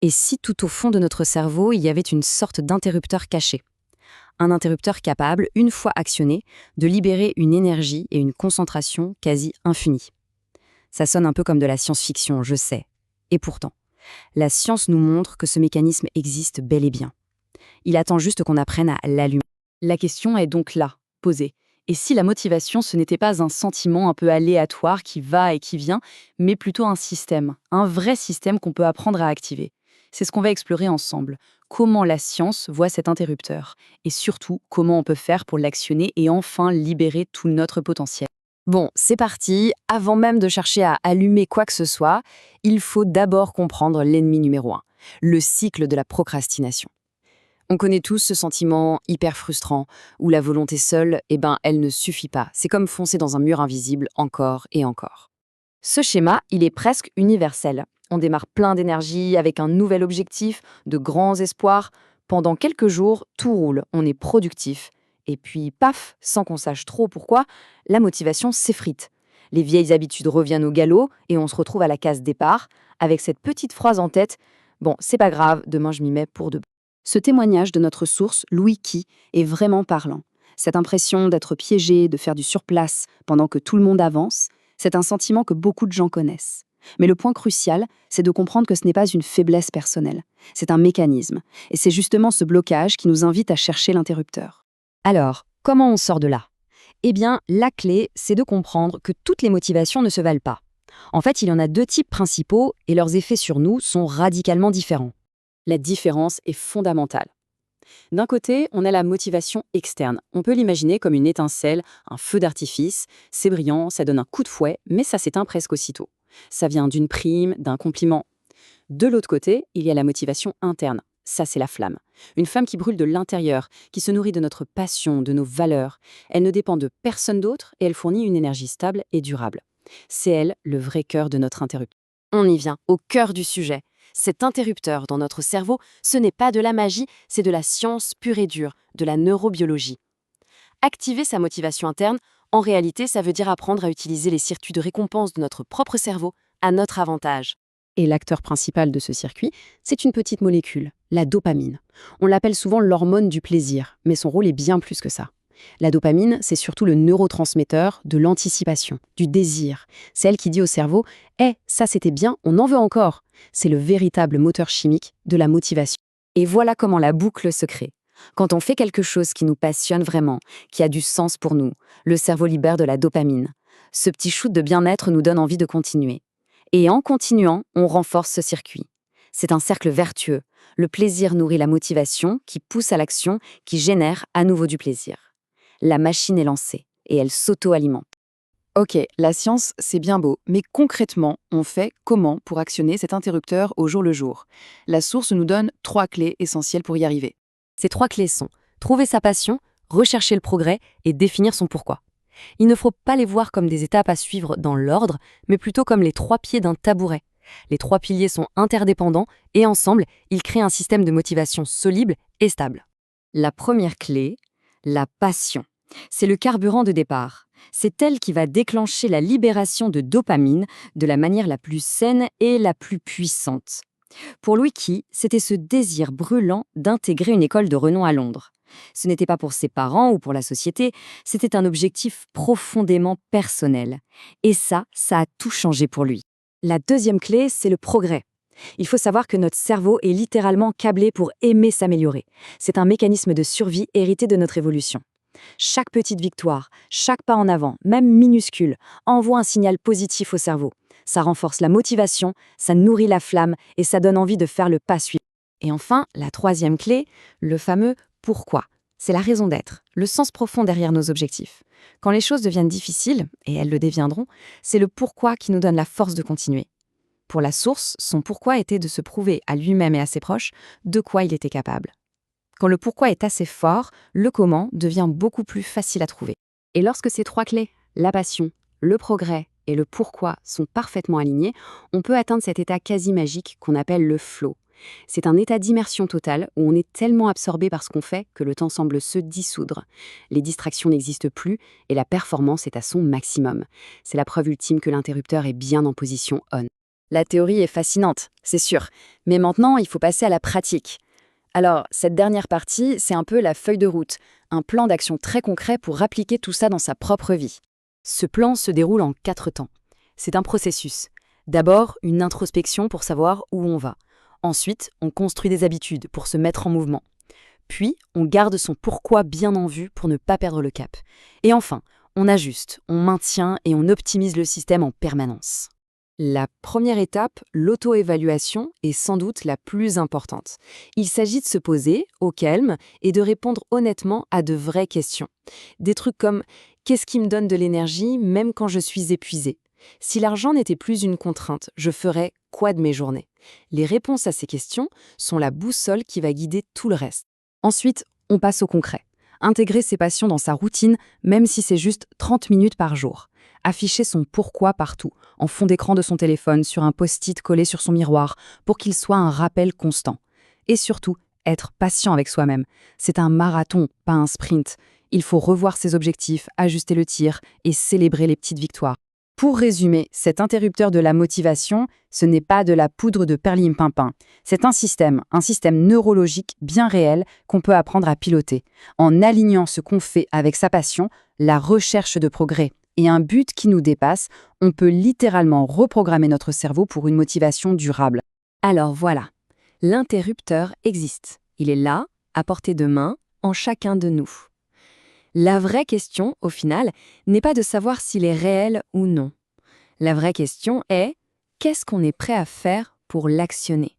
Et si tout au fond de notre cerveau, il y avait une sorte d'interrupteur caché? Un interrupteur capable, une fois actionné, de libérer une énergie et une concentration quasi infinies. Ça sonne un peu comme de la science-fiction, je sais. Et pourtant, la science nous montre que ce mécanisme existe bel et bien. Il attend juste qu'on apprenne à l'allumer. La question est donc là, posée. Et si la motivation, ce n'était pas un sentiment un peu aléatoire qui va et qui vient, mais plutôt un vrai système qu'on peut apprendre à activer? C'est ce qu'on va explorer ensemble. Comment la science voit cet interrupteur? Et surtout, comment on peut faire pour l'actionner et enfin libérer tout notre potentiel? Bon, c'est parti. Avant même de chercher à allumer quoi que ce soit, il faut d'abord comprendre l'ennemi numéro un, le cycle de la procrastination. On connaît tous ce sentiment hyper frustrant où la volonté seule, elle ne suffit pas. C'est comme foncer dans un mur invisible encore et encore. Ce schéma, il est presque universel. On démarre plein d'énergie, avec un nouvel objectif, de grands espoirs. Pendant quelques jours, tout roule, on est productif. Et puis, paf, sans qu'on sache trop pourquoi, la motivation s'effrite. Les vieilles habitudes reviennent au galop et on se retrouve à la case départ, avec cette petite phrase en tête: «Bon, c'est pas grave, demain je m'y mets pour de bon.» Ce témoignage de notre source, Louis Key, est vraiment parlant. Cette impression d'être piégé, de faire du surplace pendant que tout le monde avance, c'est un sentiment que beaucoup de gens connaissent. Mais le point crucial, c'est de comprendre que ce n'est pas une faiblesse personnelle, c'est un mécanisme. Et c'est justement ce blocage qui nous invite à chercher l'interrupteur. Alors, comment on sort de là? Eh bien, la clé, c'est de comprendre que toutes les motivations ne se valent pas. En fait, il y en a deux types principaux et leurs effets sur nous sont radicalement différents. La différence est fondamentale. D'un côté, on a la motivation externe. On peut l'imaginer comme une étincelle, un feu d'artifice. C'est brillant, ça donne un coup de fouet, mais ça s'éteint presque aussitôt. Ça vient d'une prime, d'un compliment. De l'autre côté, il y a la motivation interne. Ça, c'est la flamme. Une flamme qui brûle de l'intérieur, qui se nourrit de notre passion, de nos valeurs. Elle ne dépend de personne d'autre et elle fournit une énergie stable et durable. C'est elle, le vrai cœur de notre interrupteur. On y vient, au cœur du sujet. Cet interrupteur dans notre cerveau, ce n'est pas de la magie, c'est de la science pure et dure, de la neurobiologie. Activer sa motivation interne, en réalité, ça veut dire apprendre à utiliser les circuits de récompense de notre propre cerveau à notre avantage. Et l'acteur principal de ce circuit, c'est une petite molécule, la dopamine. On l'appelle souvent l'hormone du plaisir, mais son rôle est bien plus que ça. La dopamine, c'est surtout le neurotransmetteur de l'anticipation, du désir. C'est elle qui dit au cerveau: «Eh, ça c'était bien, on en veut encore.» C'est le véritable moteur chimique de la motivation. Et voilà comment la boucle se crée. Quand on fait quelque chose qui nous passionne vraiment, qui a du sens pour nous, le cerveau libère de la dopamine. Ce petit shoot de bien-être nous donne envie de continuer. Et en continuant, on renforce ce circuit. C'est un cercle vertueux. Le plaisir nourrit la motivation, qui pousse à l'action, qui génère à nouveau du plaisir. La machine est lancée et elle s'auto-alimente. Ok, la science, c'est bien beau, mais concrètement, on fait comment pour actionner cet interrupteur au jour le jour? La source nous donne 3 clés essentielles pour y arriver. Ces trois clés sont trouver sa passion, rechercher le progrès et définir son pourquoi. Il ne faut pas les voir comme des étapes à suivre dans l'ordre, mais plutôt comme les trois pieds d'un tabouret. Les trois piliers sont interdépendants et ensemble, ils créent un système de motivation solide et stable. La première clé, la passion. C'est le carburant de départ. C'est elle qui va déclencher la libération de dopamine de la manière la plus saine et la plus puissante. Pour Louis Key, c'était ce désir brûlant d'intégrer une école de renom à Londres. Ce n'était pas pour ses parents ou pour la société, c'était un objectif profondément personnel. Et ça a tout changé pour lui. La deuxième clé, c'est le progrès. Il faut savoir que notre cerveau est littéralement câblé pour aimer s'améliorer. C'est un mécanisme de survie hérité de notre évolution. Chaque petite victoire, chaque pas en avant, même minuscule, envoie un signal positif au cerveau. Ça renforce la motivation, ça nourrit la flamme et ça donne envie de faire le pas suivant. Et enfin, la troisième clé, le fameux pourquoi. C'est la raison d'être, le sens profond derrière nos objectifs. Quand les choses deviennent difficiles, et elles le deviendront, c'est le pourquoi qui nous donne la force de continuer. Pour la source, son pourquoi était de se prouver à lui-même et à ses proches de quoi il était capable. Quand le pourquoi est assez fort, le comment devient beaucoup plus facile à trouver. Et lorsque ces trois clés, la passion, le progrès et le pourquoi, sont parfaitement alignés, on peut atteindre cet état quasi magique qu'on appelle le flow. C'est un état d'immersion totale où on est tellement absorbé par ce qu'on fait que le temps semble se dissoudre. Les distractions n'existent plus et la performance est à son maximum. C'est la preuve ultime que l'interrupteur est bien en position on. La théorie est fascinante, c'est sûr, mais maintenant il faut passer à la pratique. Alors, cette dernière partie, c'est un peu la feuille de route, un plan d'action très concret pour appliquer tout ça dans sa propre vie. Ce plan se déroule en 4 temps. C'est un processus. D'abord, une introspection pour savoir où on va. Ensuite, on construit des habitudes pour se mettre en mouvement. Puis, on garde son pourquoi bien en vue pour ne pas perdre le cap. Et enfin, on ajuste, on maintient et on optimise le système en permanence. La première étape, l'auto-évaluation, est sans doute la plus importante. Il s'agit de se poser, au calme, et de répondre honnêtement à de vraies questions. Des trucs comme « Qu'est-ce qui me donne de l'énergie même quand je suis épuisé ?» Si l'argent n'était plus une contrainte, je ferais quoi de mes journées? Les réponses à ces questions sont la boussole qui va guider tout le reste. Ensuite, on passe au concret. Intégrer ses passions dans sa routine, même si c'est juste 30 minutes par jour. Afficher son pourquoi partout, en fond d'écran de son téléphone, sur un post-it collé sur son miroir, pour qu'il soit un rappel constant. Et surtout, être patient avec soi-même. C'est un marathon, pas un sprint. Il faut revoir ses objectifs, ajuster le tir et célébrer les petites victoires. Pour résumer, cet interrupteur de la motivation, ce n'est pas de la poudre de perlimpinpin. C'est un système neurologique bien réel qu'on peut apprendre à piloter. En alignant ce qu'on fait avec sa passion, la recherche de progrès et un but qui nous dépasse, on peut littéralement reprogrammer notre cerveau pour une motivation durable. Alors voilà, l'interrupteur existe. Il est là, à portée de main, en chacun de nous. La vraie question, au final, n'est pas de savoir s'il est réel ou non. La vraie question est, qu'est-ce qu'on est prêt à faire pour l'actionner?